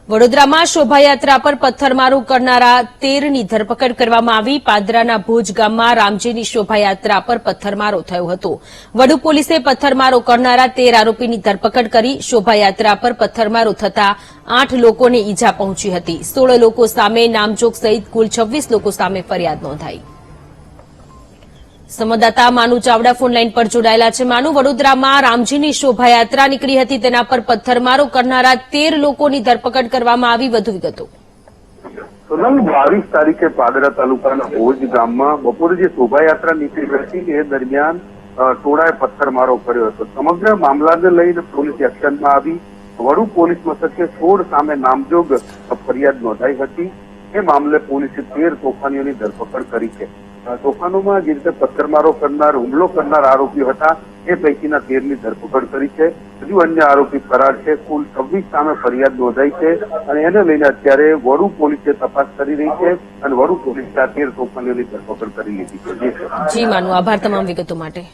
વડોદરામાં શોભાયાત્રા પર પથ્થરમારો કરનારા 13ની ધરપકડ કરવામાં આવી। પાદરાના ભોજ ગામમાં રામજીની શોભાયાત્રા પર પથ્થરમારો થયો હતો। વડુ પોલીસે પથ્થરમારો કરનારા 13 આરોપીની ધરપકડ કરી। શોભાયાત્રા પર પથ્થરમારો થતા 8 લોકોને ઇજા પહોંચી હતી। 16 લોકો સામે નામજોગ સહિત કુલ 26 લોકો સામે ફરિયાદ નોંધાઈ। સંવાદદાતા માનુ ચાવડા ફોનલાઈન પર જોડાયેલા છે। માનુ, વડોદરામાં રામજીની શોભાયાત્રા નીકળી હતી, તેના પર પથ્થરમારો કરનારા 13 લોકોની ધરપકડ કરવામાં આવી। વધુ વિગતો। સોનલ, 22 તારીખે પાદરા તાલુકાના ભોજ ગામમાં બપોરે જે શોભાયાત્રા નીકળી હતી એ દરમિયાન ટોળાએ પથ્થરમારો કર્યો હતો। સમગ્ર મામલાને લઈને પોલીસ એક્શનમાં આવી। વડુ પોલીસ મથકે 16 સામે નામજોગ ફરિયાદ નોંધાઈ હતી। એ મામલે પોલીસે 13 તોફાનીઓની ધરપકડ કરી છે। તોફાનોમાં જે રીતે પથ્થરમારો કરનાર, હુમલો કરનાર આરોપીઓ હતા એ પૈકીના 13ની ધરપકડ કરી છે। હજુ અન્ય આરોપી ફરાર છે। કુલ 26 સામે ફરિયાદ નોંધાઈ છે અને એને લઈને અત્યારે વડુ પોલીસે તપાસ કરી રહી છે અને વડુ પોલીસે આ 13 તોફાનીઓની ધરપકડ કરી લીધી છે। જી માનુ, આભાર તમામ વિગતો માટે।